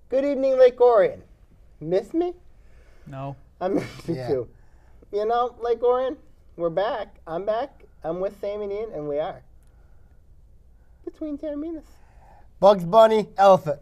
Good evening, Lake Orion. Miss me? No. I miss you too. You know, Lake Orion, we're back. I'm back. I'm with Sammy and Ian, and we are between Taorminas. Bugs Bunny, elephant.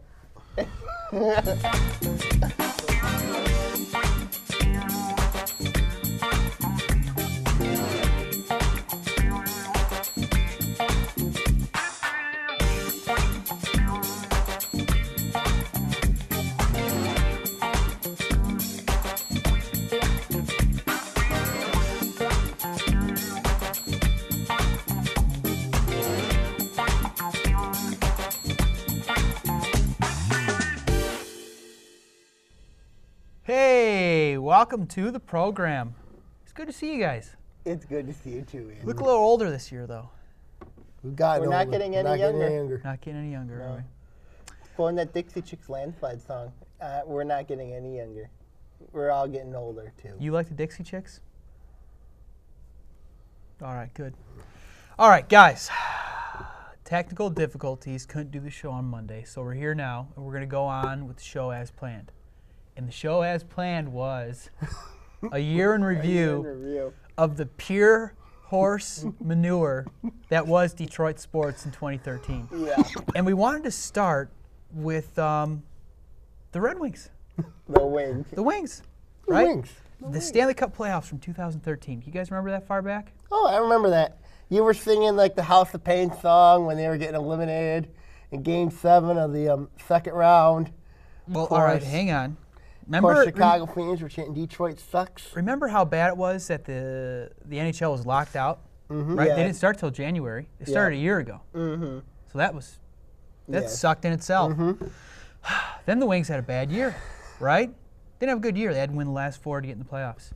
Hey, welcome to the program. It's good to see you guys. It's good to see you too, Ian. You look a little older this year, though. We're not getting any younger. Not getting any younger, No. are we? Pulling that Dixie Chicks landslide song. We're not getting any younger. We're all getting older too. You like the Dixie Chicks? All right, good. All right, guys. Technical difficulties, couldn't do the show on Monday, so we're here now, and we're going to go on with the show as planned. And the show as planned was a year in review of the pure horse manure that was Detroit sports in 2013. Yeah. And we wanted to start with the Red Wings. The Wings. The Wings, right? Wings. The Stanley Cup playoffs from 2013. You guys remember that far back? Oh, I remember that. You were singing like the House of Pain song when they were getting eliminated in Game 7 of the second round. Well, all right, hang on. Of course, Chicago fans were chanting Detroit sucks. Remember how bad it was that the NHL was locked out? Right? Yeah. They didn't start till January. They started a year ago. Mm-hmm. So that Yes. sucked in itself. Then the Wings had a bad year, right? They didn't have a good year. They had to win the last 4 to get in the playoffs.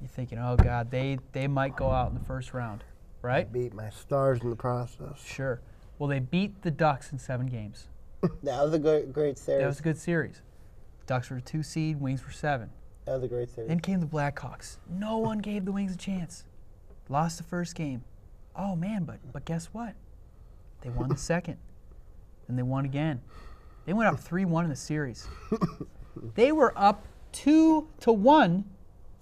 You're thinking, oh, God, they might go out in the first round, right? Beat my Stars in the process. Sure. Well, they beat the Ducks in 7 games. That was a great series. That was a good series. Ducks were a 2 seed, Wings were 7. That was a great series. Then came the Blackhawks. No one gave the Wings a chance. Lost the first game. Oh, man, but guess what? They won the second. And they won again. They went up 3-1 in the series. They were up 2-1.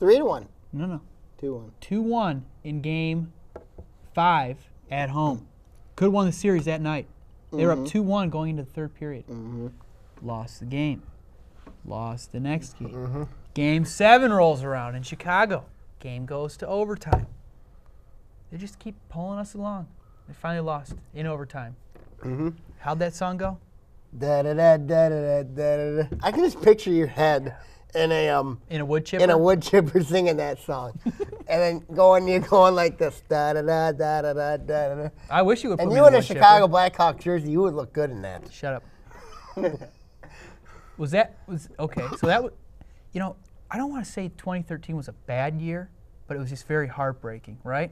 3-1. No. 2-1. 2-1 in Game 5 at home. Could have won the series that night. They were up 2-1 going into the third period. Lost the game. Lost the next game. Game 7 rolls around in Chicago. Game goes to overtime. They just keep pulling us along. They finally lost in overtime. How'd that song go? Da-da-da-da-da-da-da. I can just picture your head in a wood chipper? in a wood chipper singing that song, and then you're going like this. Da-da-da-da-da-da-da. I wish you would put And me you in in a a wood Chicago chipper. Blackhawks jersey, you would look good in that. Shut up. Okay? So that was, I don't want to say 2013 was a bad year, but it was just very heartbreaking, right?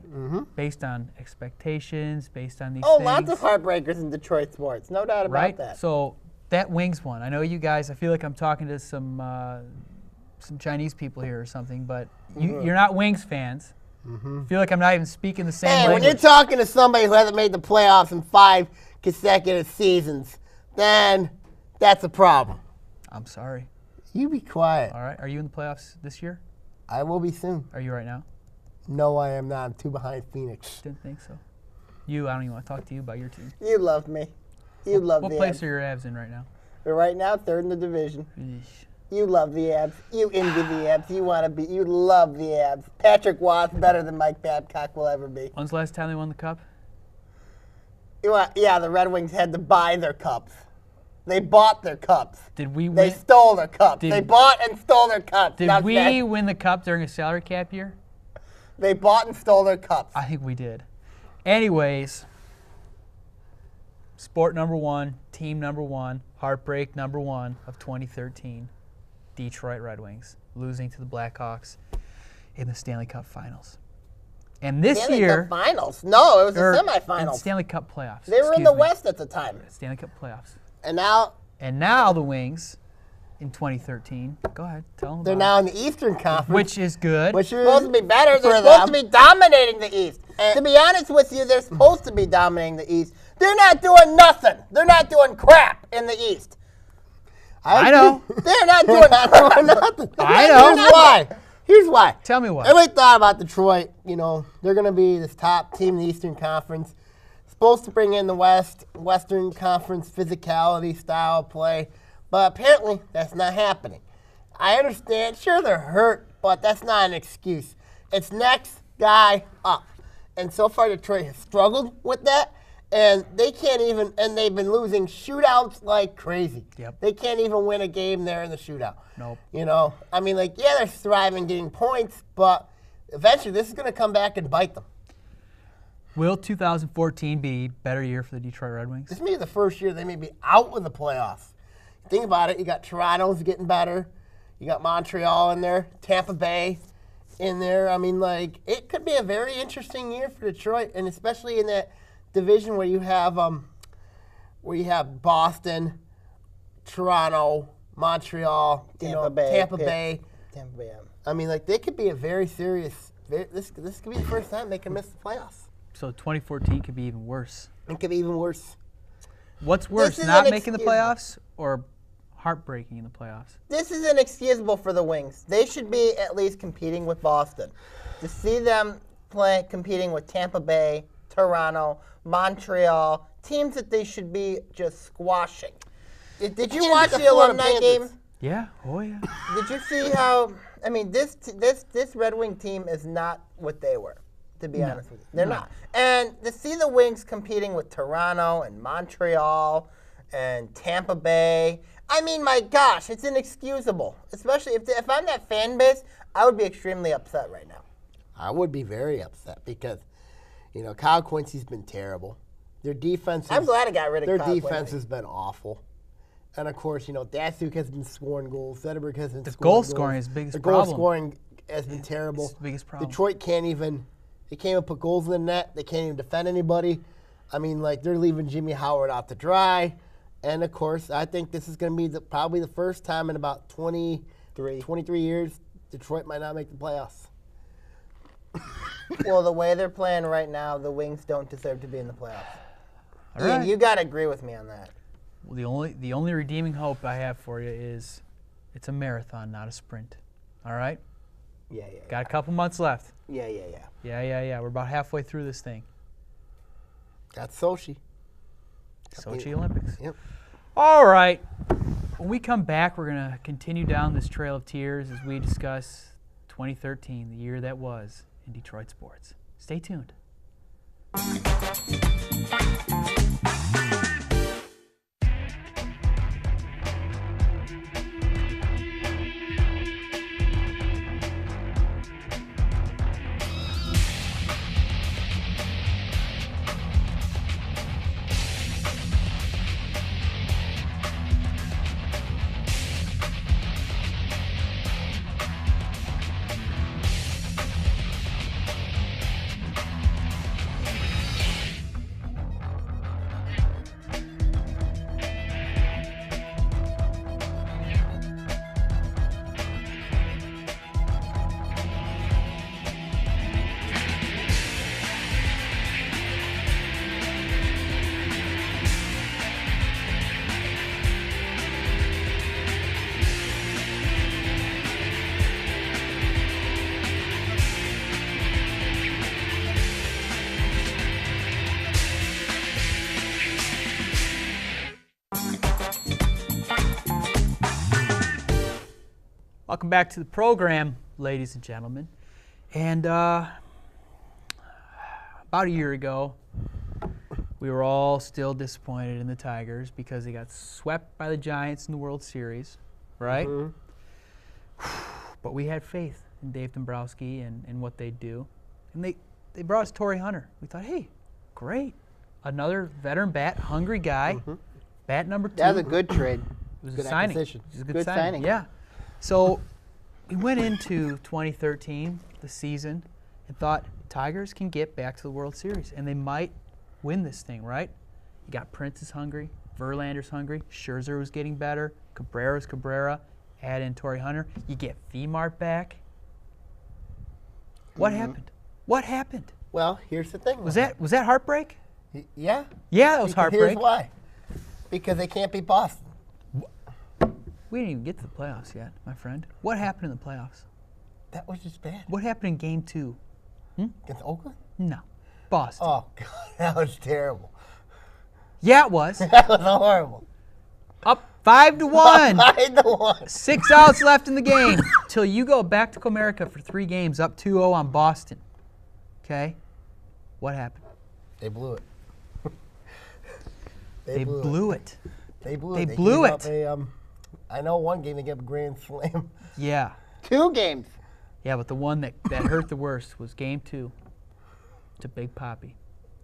Based on expectations, based on these things. Lots of heartbreakers in Detroit sports. No doubt about right? that. So that Wings one. I know you guys. I feel like I'm talking to some Chinese people here or something, but you're not Wings fans. I feel like I'm not even speaking the same Hey, when language. you're talking to somebody who hasn't made the playoffs in 5 consecutive seasons, then that's a problem. I'm sorry. You be quiet. All right. Are you in the playoffs this year? I will be soon. Are you right now? No, I am not. I'm 2 behind Phoenix. Didn't think so. I don't even want to talk to you about your team. You love me. You love What the place Abs. are your Abs in right now? We're right now 3rd in the division. Eesh. You love the Abs. You envy the Abs. You love the Abs. Patrick Watt's better than Mike Babcock will ever be. When's the last time they won the cup? Yeah, the Red Wings had to buy their cups. They bought their cups. Did we They win? stole their cups. Did- They bought and stole their cups. Did Not we that. win the cup during a salary cap year? They bought and stole their cups. I think we did. Anyways, sport number 1, team number 1, heartbreak number 1 of 2013, Detroit Red Wings losing to the Blackhawks in the Stanley Cup Finals. And this Stanley year, Cup Finals? No, it was the or in semifinals. Stanley Cup playoffs. They were in the excuse me. West at the time. Stanley Cup playoffs. And now And now the Wings in 2013. Go ahead, tell them. They're now in the Eastern Conference. Which is good. Which is supposed to be better. They're for supposed to them. be dominating the East. To be honest with you, they're supposed to be dominating the East. They're not doing nothing. They're not doing crap in the East. I know. They're not doing nothing. I know. Here's why. Tell me why. Everybody thought about Detroit. You know, they're going to be this top team in the Eastern Conference. Supposed to bring in the Western Conference physicality style of play. But apparently, that's not happening. I understand. Sure, they're hurt, but that's not an excuse. It's next guy up. And so far, Detroit has struggled with that. And they can't even, and they've been losing shootouts like crazy. Yep. They can't even win a game there in the shootout. Nope. You know, I mean, like, yeah, they're thriving getting points, but eventually this is going to come back and bite them. Will 2014 be a better year for the Detroit Red Wings? This may be the first year they may be out of the playoffs. Think about it. You got Toronto's getting better. You got Montreal in there, Tampa Bay in there. I mean, like, it could be a very interesting year for Detroit, and especially in that division where you have Boston, Toronto, Montreal, Tampa Bay. I mean, like, they could be a very serious. This could be the first time they can miss the playoffs. So 2014 could be even worse. It could be even worse. What's worse, not making the playoffs or heartbreaking in the playoffs? This is inexcusable for the Wings. They should be at least competing with Boston. To see them competing with Tampa Bay, Toronto, Montreal, teams that they should be just squashing. Did you watch the alumni game? Yeah. Oh, yeah. Did you see how? I mean, this Red Wing team is not what they were. To be honest with you, they're not. And to see the Wings competing with Toronto and Montreal and Tampa Bay, I mean, my gosh, it's inexcusable. Especially if I'm that fan base, I would be extremely upset right now. I would be very upset because, you know, Kyle Quincy's been terrible. Their defense. I'm glad I got rid of Kyle Quincy. Their defense has been awful. And of course, you know, Datsuk has been scoring goals. Zetterberg has been scoring goals. The goal scoring is the biggest problem. The goal scoring has been terrible. It's the biggest problem. Detroit can't even put goals in the net. They can't even defend anybody. I mean, like, they're leaving Jimmy Howard out to dry. And, of course, I think this is going to be probably the first time in about 23 years Detroit might not make the playoffs. Well, the way they're playing right now, the Wings don't deserve to be in the playoffs. All right. Ian, you got to agree with me on that. Well, the only redeeming hope I have for you is it's a marathon, not a sprint. All right? Yeah. Got a couple months left. Yeah. Yeah. We're about halfway through this thing. That's Sochi. Sochi Olympics. Yep. All right. When we come back, we're going to continue down this trail of tears as we discuss 2013, the year that was in Detroit sports. Stay tuned. Welcome back to the program, ladies and gentlemen. And about a year ago, we were all still disappointed in the Tigers because they got swept by the Giants in the World Series, right? Mm-hmm. But we had faith in Dave Dombrowski and what they'd do. And they brought us Torrey Hunter. We thought, hey, great. Another veteran bat, hungry guy, bat number 2. That was a good trade. It was Good a signing. acquisition. It was a Good signing. Yeah. So we went into 2013, the season, and thought Tigers can get back to the World Series, and they might win this thing, right? You got Prince is hungry, Verlander's hungry, Scherzer was getting better, Cabrera's Cabrera, add in Torrey Hunter. You get Femart back. What happened? What happened? Well, here's the thing. Was that heartbreak? Yeah. Yeah, that was Because heartbreak. Here's why. Because they can't beat Boston. We didn't even get to the playoffs yet, my friend. What happened in the playoffs? That was just bad. What happened in Game 2? Against Oakland? No. Boston. Oh, God, that was terrible. Yeah, it was. That was horrible. Up 5-1. 5-1. 6 outs left in the game. Till you go back to Comerica for 3 games, up 2-0 on Boston. Okay? What happened? They blew it. They blew it. They blew They it. blew gave it. up I know one game they gave up a grand slam. Yeah. 2 games. Yeah, but the one that hurt the worst was Game 2 to Big Poppy.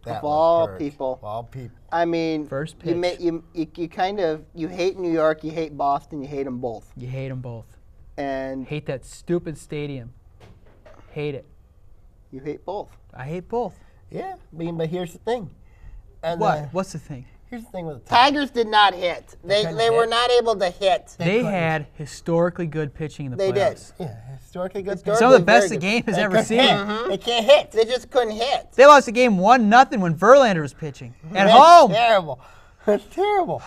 That Of was all hurt. people. Of all people. I mean, First you pitch. you hate New York, you hate Boston, you hate them both. You hate them both. And Hate that stupid stadium. Hate it. you hate both. I hate both. Yeah, but here's the thing. And What? What's the thing? Here's the thing with the Tigers did not hit. They couldn't were hit. not able to hit. They couldn't. had historically good pitching in the They did. playoffs. Yeah, historically good. Historically Some of the very best the good. game has They ever couldn't seen. hit. They can't hit. They just couldn't hit. They lost the game 1-0 when Verlander was pitching at That's home. Terrible. That's terrible.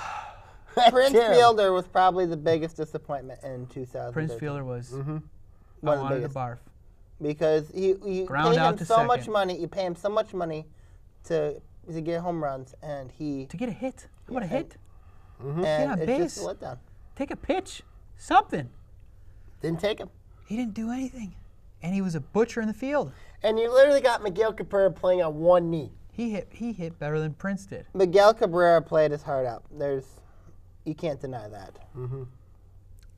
That's Prince terrible. Fielder was probably the biggest disappointment in 2000. Prince Fielder was One of I the wanted to biggest. barf. Because you Ground pay out him to so much second. money. You pay him so much money to get home runs, and he To get a hit. How about a hit? and Get on it's base. just a letdown. Take a pitch. Something. Didn't take him. He didn't do anything. And he was a butcher in the field. And you literally got Miguel Cabrera playing on one knee. He hit better than Prince did. Miguel Cabrera played his heart out. You can't deny that.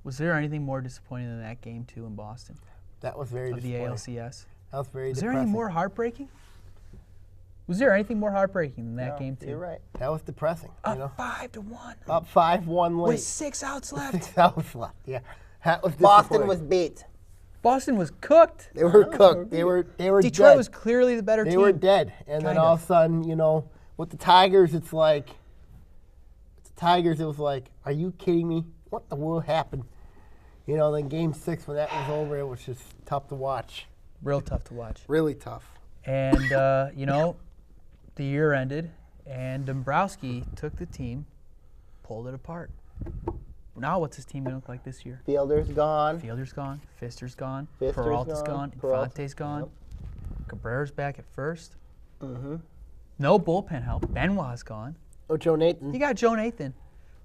Was there anything more disappointing than that game 2 in Boston That was very of the disappointing. ALCS? That was very Was there depressing. any more heartbreaking? Was there anything more heartbreaking than that No, game 2? You're right. That was depressing. You know, Up 5-1 up 5-1 late. with 6 outs left. 6 hours left. Yeah, that was Boston disappointing. was beat. Boston was cooked. They were cooked. They were Detroit dead. was clearly the better They team. were dead. And then Kind all of. of a sudden, you know, with the Tigers, it's like, it was like, are you kidding me? What the world happened? You know, then Game 6, when that was over, it was just tough to watch. Real tough to watch. Really tough. And, you know, the year ended, and Dombrowski took the team, pulled it apart. Now what's his team going to look like this year? Fielder's gone. Fielder's gone, Fister's gone, Fister's Peralta's gone, gone, Peralta- Infante's gone, Cabrera's back at first. Mm-hmm. No bullpen help. Benoit's gone. Oh, Joe Nathan. You got Joe Nathan.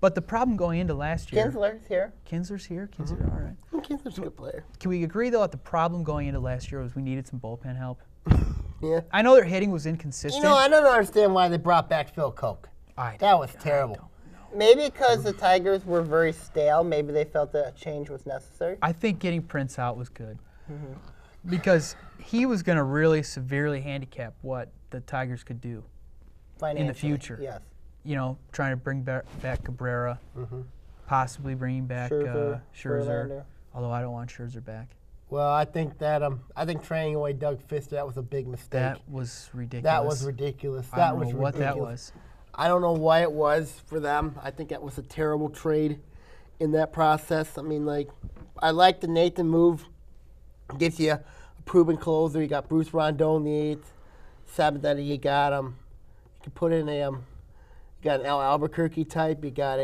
But the problem going into last year, Kinsler's here. Kinsler's here. Kinsler, all right. Kinsler's a good player. Can we agree, though, that the problem going into last year was we needed some bullpen help? Yeah. I know their hitting was inconsistent. You know, I don't understand why they brought back Phil Koch. That was terrible. Maybe because the Tigers were very stale. Maybe they felt that a change was necessary. I think getting Prince out was good because he was going to really severely handicap what the Tigers could do. Financially, future. Yes. You know, trying to bring back Cabrera, possibly bringing back Scherzer, Scherzer. Verlander. Although I don't want Scherzer back. Well, I think trading away Doug Fister, that was a big mistake. That was ridiculous. That was ridiculous. I That don't was know what ridiculous. that was. I don't know why it was for them. I think that was a terrible trade in that process. I mean, like, I like the Nathan move. Gives you a proven closer. You got Bruce Rondon in the 8th. 7th, then you got you can put in a you got an Al Albuquerque type. You got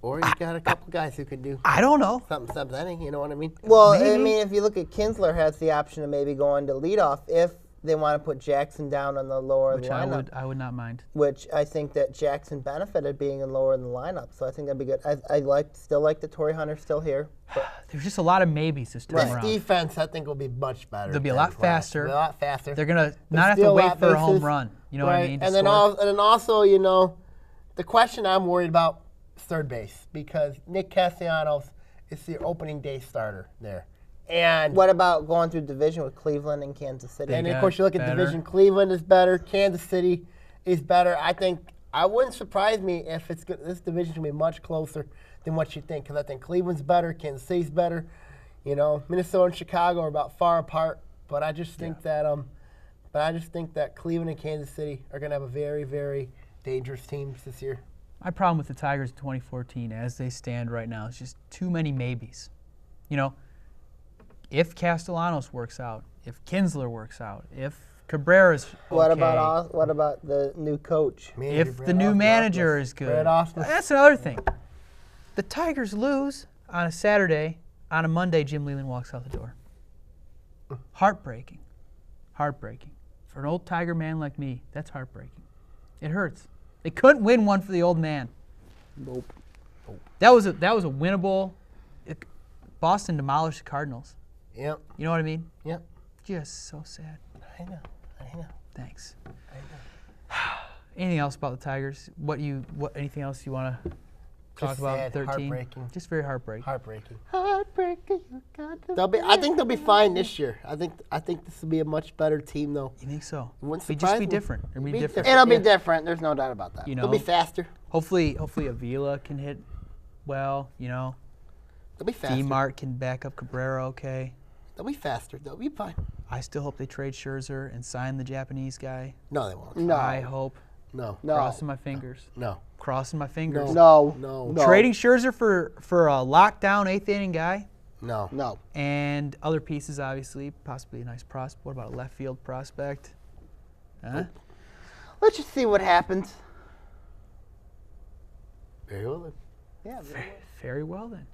or you got a couple guys who can do I don't know. something. You know what I mean? Well, I Maybe. mean, if you look at Kinsler, has the option of maybe going to leadoff if they want to put Jackson down on the lower Which lineup. I would not mind. Which I think that Jackson benefited being in lower in the lineup, so I think that'd be good. I still like the Torrey Hunter still here. But There's just a lot of maybes this time This around. defense, I think, will be much better. They'll be a than lot last. faster. They'll be a lot faster. They're gonna There's not have to still a wait lot for a home bases. run. You know right. what I mean? to And then, score. and then also, you know, the question I'm worried about is third base because Nick Castellanos is the opening day starter there. And what about going through division with Cleveland and Kansas City? and of got course, you look at better. division. Cleveland is better. Kansas City is better. I think I wouldn't surprise me if this division will be much closer than what you think because I think Cleveland's better, Kansas City's better. You know, Minnesota and Chicago are about far apart, but I just think that Cleveland and Kansas City are going to have a very, very dangerous teams this year. My problem with the Tigers in 2014, as they stand right now, is just too many maybes. You know, if Castellanos works out, if Kinsler works out, if Cabrera's okay. What about the new coach? If the new manager is good. That's another thing. The Tigers lose on a Saturday. On a Monday, Jim Leyland walks out the door. Heartbreaking. Heartbreaking. For an old Tiger man like me, that's heartbreaking. It hurts. They couldn't win one for the old man. Nope. That was a winnable. Boston demolished the Cardinals. Yep. You know what I mean? Yep. Just so sad. I know. Thanks. Anything else about the Tigers? Anything else you want to talk about? Sad, 13. heartbreaking. Just very heartbreaking. Heartbreaking. I think they'll be fine this year. I think this will be a much better team, though. You think so? Wouldn't It'll just surprise be me. different. It'll be different. It'll be different. There's no doubt about that. You know, They'll be faster. hopefully Avila can hit well. You know, They'll be faster. D-Mart can back up Cabrera okay. They'll be faster. They'll be fine. I still hope they trade Scherzer and sign the Japanese guy. No, they won't. No. I hope. No. Crossing my fingers. No. Crossing my fingers. No. Trading Scherzer for a lockdown eighth inning guy No. and other pieces, obviously, possibly a nice prospect. What about a left field prospect? Huh? Let's just see what happens. Very well then. Yeah. Very well then.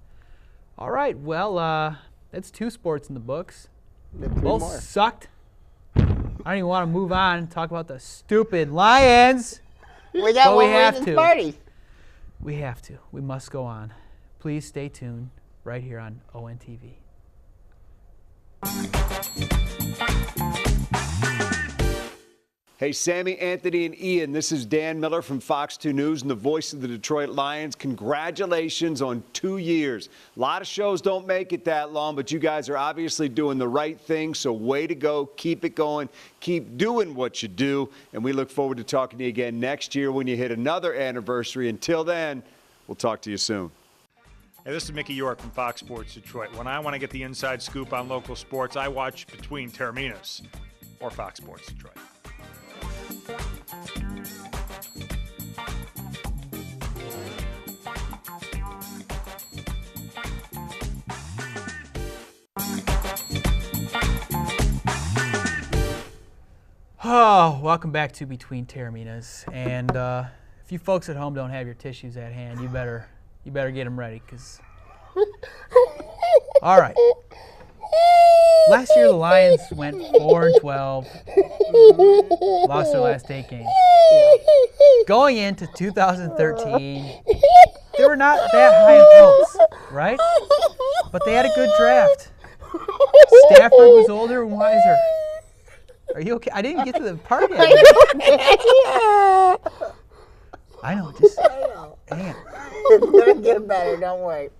All right. Well, that's 2 sports in the books. Three Both more. sucked. I don't even want to move on and talk about the stupid Lions. We got But we one have reason to. party. We have to. We must go on. Please stay tuned right here on ONTV. Hey, Sammy, Anthony, and Ian, this is Dan Miller from Fox 2 News and the voice of the Detroit Lions. Congratulations on 2 years. A lot of shows don't make it that long, but you guys are obviously doing the right thing, so way to go. Keep it going. Keep doing what you do, and we look forward to talking to you again next year when you hit another anniversary. Until then, we'll talk to you soon. Hey, this is Mickey York from Fox Sports Detroit. When I want to get the inside scoop on local sports, I watch Between Taorminas or Fox Sports Detroit. Oh, welcome back to Between Taorminas. And if you folks at home don't have your tissues at hand, you better get them ready, because. All right. Last year the Lions went 4-12, lost their last 8 games. Going into 2013, they were not that high in hopes, right? But they had a good draft. Stafford was older and wiser. Are you okay? I didn't get to the part yet. I know, just hang on. It's going to get better. Don't worry.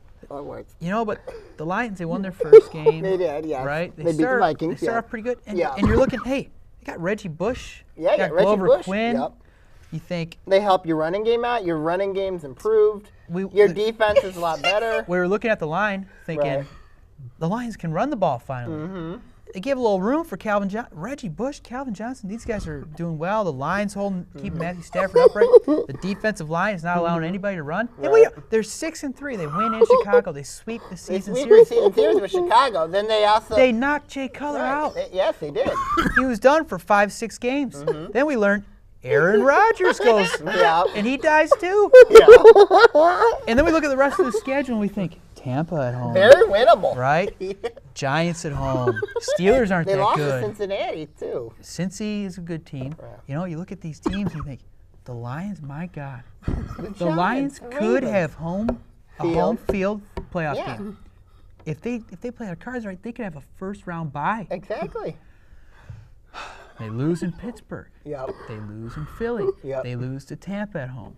You know, but the Lions, they won their first game. They did, yes. Right? They beat the Vikings, They started yeah. off pretty good. And, Yeah. and you're looking, hey, they got Reggie Bush. Yeah, got Reggie Glover Bush. Quinn. Yep. You think They help your running game out. Your running game's improved. Your defense is a lot better. we were looking at the line thinking, Right. the Lions can run the ball finally. Mm-hmm. They gave a little room for Reggie Bush, Calvin Johnson. These guys are doing well. The line's keeping Matthew Stafford upright. The defensive line is not allowing anybody to run. And they're 6-3. They win in Chicago. They sweep the They season sweep the series. season series with Chicago. Then they also. They knocked Jay Cutler Right. out. Yes, they did. He was done for 5-6 games. Mm-hmm. Then we learned Aaron Rodgers goes, Yeah. and he dies too. Yeah. And then we look at the rest of the schedule and we think, Tampa at home, Very winnable. right? Giants at home. Steelers aren't They that lost good. to Cincinnati, too. Cincy is a good team. You know, you look at these teams and you think, the Lions, my God. The Giants, Lions the could Ravens. have a home field playoff Yeah. game. If they play their cards right, they could have a first-round bye. Exactly. They lose in Pittsburgh. Yep. They lose in Philly. Yep. They lose to Tampa at home.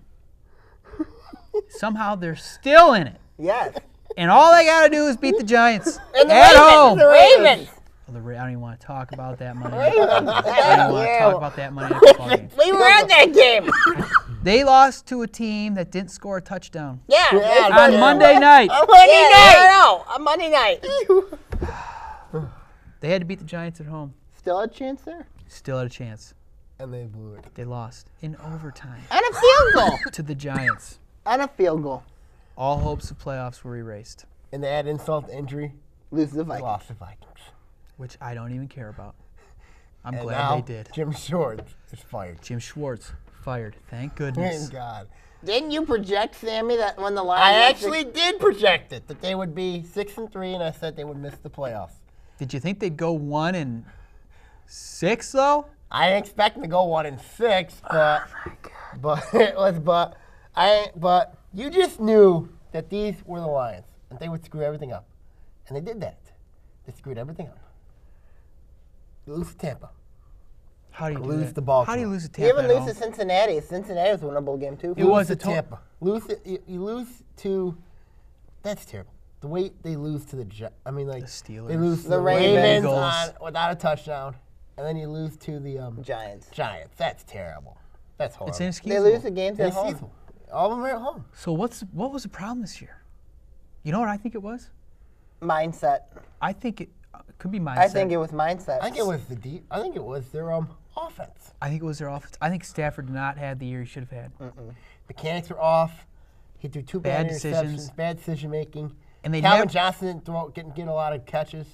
Somehow they're still in it. Yes. And all they got to do is beat the Giants And the at Ravens. home. The Ravens. Well, I don't even want to talk about that money. Ravens. I don't even want to talk about that money in a football game. We were at that game. They lost to a team that didn't score a touchdown. Yeah. On Monday night. On Monday night. I know. On Monday night. They had to beat the Giants at home. Still a chance there? Still had a chance. And they blew it. They lost in overtime And a field goal. to the Giants. And a field goal. All hopes of playoffs were erased, And they add insult to injury. Lose the They Vikings. lost the Vikings. which I don't even care about. I'm And glad now they did. Jim Schwartz is fired. Jim Schwartz fired. Thank Thank goodness. God. Didn't you project, Sammy, that when the Lions... I actually did project it, that they would be 6-3, and I said they would miss the playoffs. Did you think they'd go 1-6 though? I didn't expect them to go 1-6, but you just knew that these were the Lions, and they would screw everything up. And they did that. They screwed everything up. You lose to Tampa. How do you Lose do to that? Baltimore. How do you lose to You Tampa? even at lose to home? Cincinnati. Cincinnati was a winnable game, too. It was to a Tampa. You lose to. That's terrible. The way they lose to the Steelers. They lose to The the Ravens. Ravens without a touchdown, and then you lose to the Giants. Giants. That's terrible. That's horrible. It's They inexcusable. lose the games at home. Inexcusable. All of them are at home. So what was the problem this year? You know what I think it was? Mindset. I think it could be mindset. I think it was mindset. I think it was I think it was their offense. I think it was their offense. I think Stafford did not have the year he should have had. Mechanics were off. He threw two Bad bad decisions. interceptions, bad decision making. And they Calvin never, Johnson didn't get a lot of catches.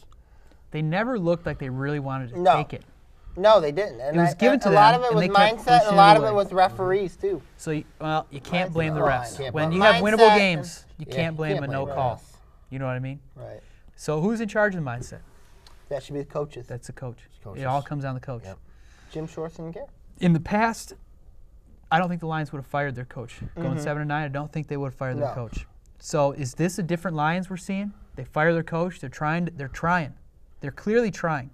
they never looked like they really wanted to No. take it. No, they didn't. And It was given to a lot them, of it and was they kept mindset, and pushing a lot it of it away. was referees, too. So you can't blame the Mindset. refs. Yeah, When but you have mindset winnable and- games, you Yeah, can't blame can't a no blame call. refs. You know what I mean? Right. So who's in charge of the mindset? That should be the coaches. That's the coach. Coaches. It all comes down to the coach. Yep. Jim Schwartz didn't care. In the past, I don't think the Lions would have fired their coach. Going 7-9, I don't think they would have fired their No. coach. So is this a different Lions we're seeing? They fire their coach. They're trying. They're clearly trying.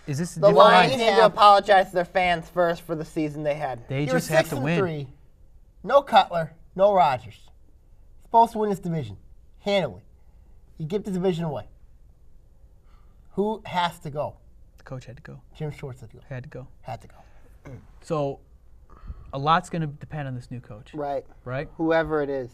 Is this a The different Lions Lions? need to apologize to their fans first for the season they had. They You're just have to 6-3. win. No Cutler, no Rodgers. Supposed to win this division. Handily. You give the division away. Who has to go? The coach had to go. Jim Schwartz had to go. Had to go. Had to go. So a lot's going to depend on this new coach, Right. right? Whoever it is.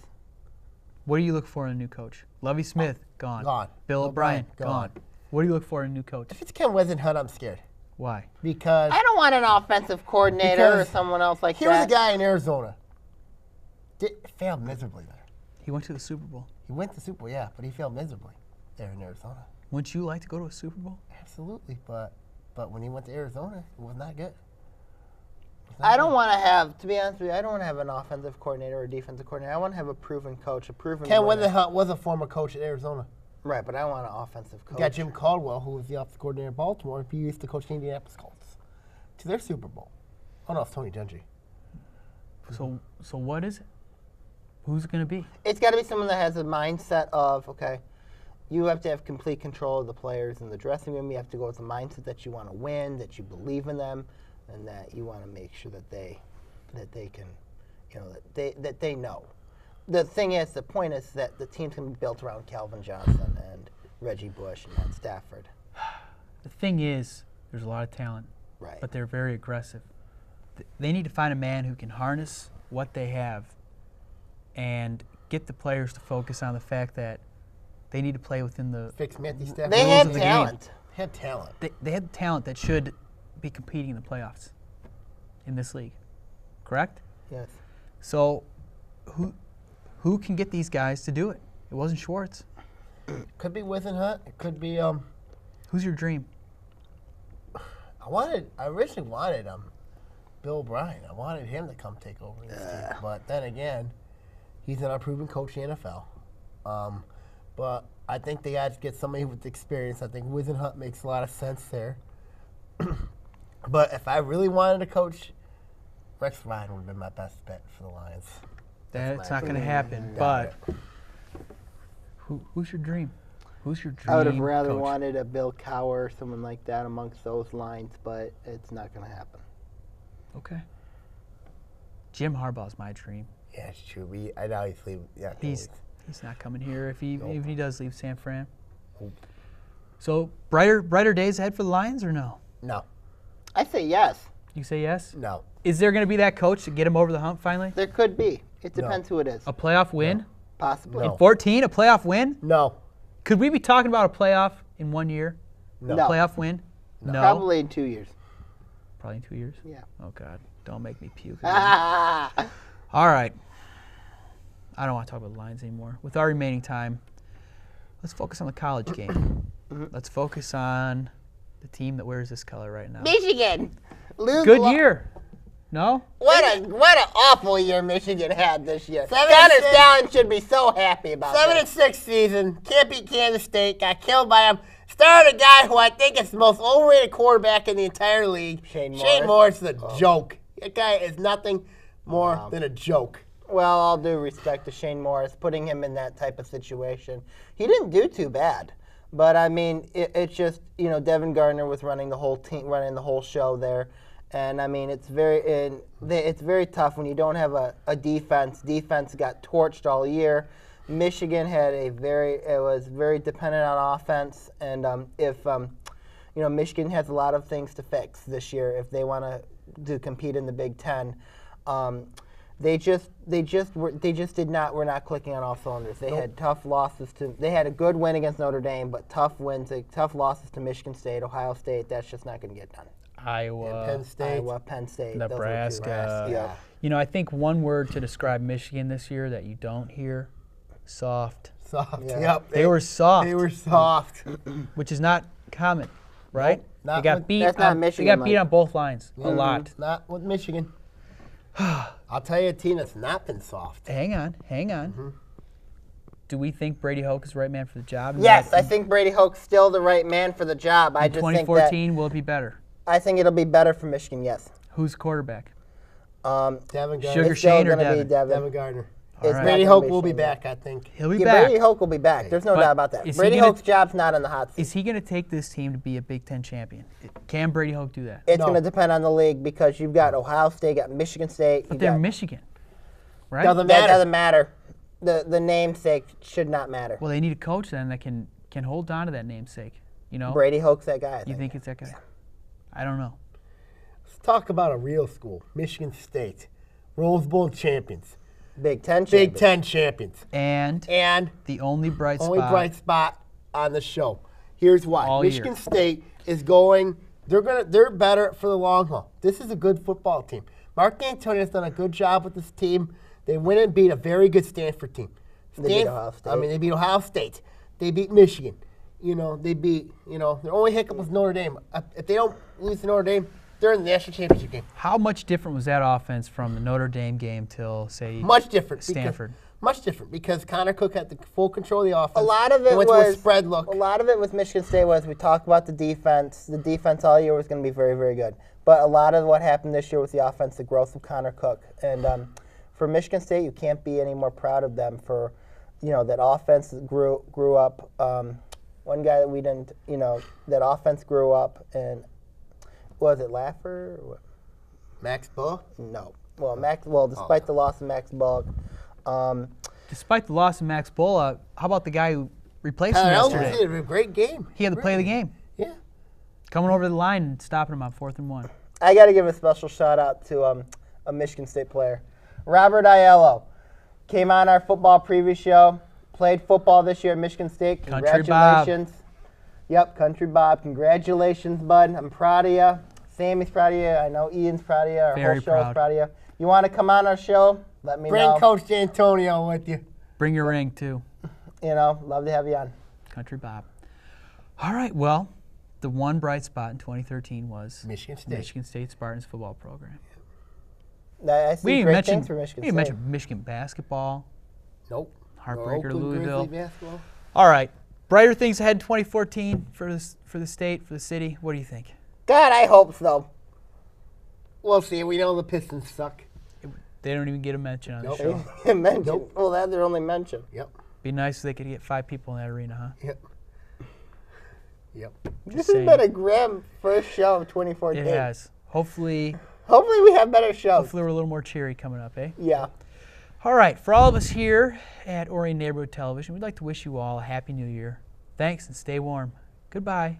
What do you look for in a new coach? Lovie Smith, gone. Gone. Bill Bill O'Brien, O'Brien, gone. gone. What do you look for in a new coach? If it's Ken Witherspoon, I'm scared. Why? Because I don't want an offensive coordinator or Because someone else like here was that. a guy in Arizona. Failed miserably there. He went to the Super Bowl. He went to Super Bowl, yeah, but he failed miserably there in Arizona. Wouldn't you like to go to a Super Bowl? Absolutely, but when he went to Arizona, it was not good. I don't want to have, to be honest with you, I don't want to have an offensive coordinator or a defensive coordinator. I want to have a proven coach, a proven Ken winner. Witherspoon was a former coach at Arizona. Right, but I want an offensive You coach. got Jim Caldwell, who was the offensive coordinator in Baltimore. He used to coach the Indianapolis Colts to their Super Bowl. Oh no, it's Tony Dungy. So what is it? Who's it going to be? It's got to be someone that has a mindset of, okay, you have to have complete control of the players in the dressing room. You have to go with the mindset that you want to win, that you believe in them, and that you want to make sure that they can, that they know. The thing is, the point is that the team's going to be built around Calvin Johnson and Reggie Bush and Matt Stafford. The thing is, there's a lot of talent, Right. but they're very aggressive. They need to find a man who can harness what they have and get the players to focus on the fact that they need to play within the. Fix Matthew Stafford. They rules have of the game. talent. had talent. They have the talent that should be competing in the playoffs in this league, correct? Yes. So, who can get these guys to do it? It wasn't Schwartz. Could be Witherspoon. It could be Who's your dream? I originally wanted Bill O'Brien. I wanted him to come take over this team. But then again, he's an unproven coach in the NFL. But I think they got to get somebody with experience. I think Witherspoon makes a lot of sense there. But if I really wanted to coach, Rex Ryan would have been my best bet for the Lions. That's not going to happen. But who's your dream? Who's your dream? I would have rather coach? wanted a Bill Cowher or someone like that amongst those lines, but it's not going to happen. Okay. Jim Harbaugh's my dream. Yeah, it's true. I know he's leaving. Yeah, He's not coming here if Nope. even if he does leave San Fran. Nope. So brighter days ahead for the Lions or no? No. I say yes. You say yes? No. Is there going to be that coach to get him over the hump finally? There could be. It No. depends who it is. A playoff win? Possibly. No. In 14, a playoff win? No. Could we be talking about a playoff in 1 year? No. No. Playoff win? No. Probably in 2 years. Probably in 2 years? Yeah. Oh, God. Don't make me puke. Again. All right. I don't want to talk about the Lions anymore. With our remaining time, let's focus on the college game. Let's focus on The team that wears this color right now. Michigan. Good year. No? What an awful year Michigan had this year. 7-6. Dennis Allen should be so happy about that. 7-6 season. Can't beat Kansas State. Got killed by him. Started a guy who I think is the most overrated quarterback in the entire league. Shane Morris is a joke. That guy is nothing more than a joke. Well, all due respect to Shane Morris, putting him in that type of situation, he didn't do too bad. But I mean, it's just Devin Gardner was running the whole team, running the whole show there, and I mean it's very tough when you don't have a defense. Defense got torched all year. Michigan had was very dependent on offense, and if Michigan has a lot of things to fix this year if they want to compete in the Big Ten. They just were not clicking on all cylinders. They had tough losses they had a good win against Notre Dame, but tough losses to Michigan State, Ohio State. That's just not going to get done. Iowa, Penn State, Nebraska. Yeah. I think one word to describe Michigan this year that you don't hear: soft. Soft. Yeah. Yep. They were soft. They were soft. Which is not common, right? Nope, they got beat. That's not Michigan, They got beat on both lines a lot. Not with Michigan. I'll tell you a team that's not been soft. Hang on. Mm-hmm. Do we think Brady Hoke is the right man for the job? Yes, I think Brady Hoke's still the right man for the job. I just think that 2014 will it be better? I think it'll be better for Michigan. Yes. Who's quarterback? Devin Gardner. Sugar It's still Shane or gonna be Devin? Devin Gardner. All right. Brady not Hoke gonna be will be Shane, back, I think. He'll be back. Brady Hoke will be back. There's no But doubt about that. is he Brady gonna- Hoke's job's not in the hot seat. Is he going to take this team to be a Big Ten champion? Can Brady Hoke do that? It's No. going to depend on the league because you've got Ohio State, got Michigan State. But they're Michigan, right? Doesn't That matter. doesn't matter. The namesake should not matter. Well, they need a coach then that can hold on to that namesake. Brady Hoke's that guy. You think it's that guy? I don't know. Let's talk about a real school. Michigan State. Rose Bowl champions. Big Ten Big champion. Ten champions. And the only bright spot. On the show. Here's why. All Michigan year. State is going. They're better for the long haul. This is a good football team. Mark D'Antoni has done a good job with this team. They went and beat a very good Stanford team. They beat Ohio State. They beat Ohio State. They beat Michigan. They beat. Their only hiccup was Notre Dame. If they don't lose to Notre Dame, they're in the national championship game. How much different was that offense from the Notre Dame game till, say, Much different. Stanford? Much different because Connor Cook had the full control of the offense. A lot of it They went to was a spread look. A lot of it with Michigan State was we talked about the defense. The defense all year was going to be very, very good. But a lot of what happened this year was the offense, the growth of Connor Cook. And for Michigan State, you can't be any more proud of them for, that offense grew up. One guy that we didn't, that offense grew up, and was it Laffer? Or what? Max Bull? No. Well, despite the loss of Max Bullock. Despite the loss of Max Bola, how about the guy who replaced him Tyler yesterday? Ellis did a great game. He had to play the game. Yeah. Coming over the line and stopping him on 4th and 1. I got to give a special shout out to a Michigan State player. Robert Aiello came on our football preview show, played football this year at Michigan State. Country Congratulations. Yep, Country Bob. Congratulations, bud. I'm proud of you. Sammy's proud of you. I know Ian's proud of you. Our Very whole show is proud. proud of you. You want to come on our show? Let me Bring know. Coach D'Antonio with you. Bring your ring, too. Love to have you on. Country Bob. All right, well, the one bright spot in 2013 was Michigan State. Michigan State Spartans football program. I see We didn't great mention, things for Michigan we didn't State. mention Michigan basketball. Nope. Heartbreaker Oakland Louisville. Grizzly basketball. All right, brighter things ahead in 2014 for the state, for the city. What do you think? God, I hope so. We'll see. We know the Pistons suck. They don't even get a mention on the Nope. show. Mention. Nope. Well, that's their only mention. Yep. Be nice if they could get 5 people in that arena, huh? Yep. Yep. This saying. has been a grim first show of 2014. It has. Hopefully Hopefully we have better shows. we're a little more cheery coming up, eh? Yeah. All right, for all of us here at Orion Neighborhood Television, we'd like to wish you all a Happy New Year. Thanks and stay warm. Goodbye.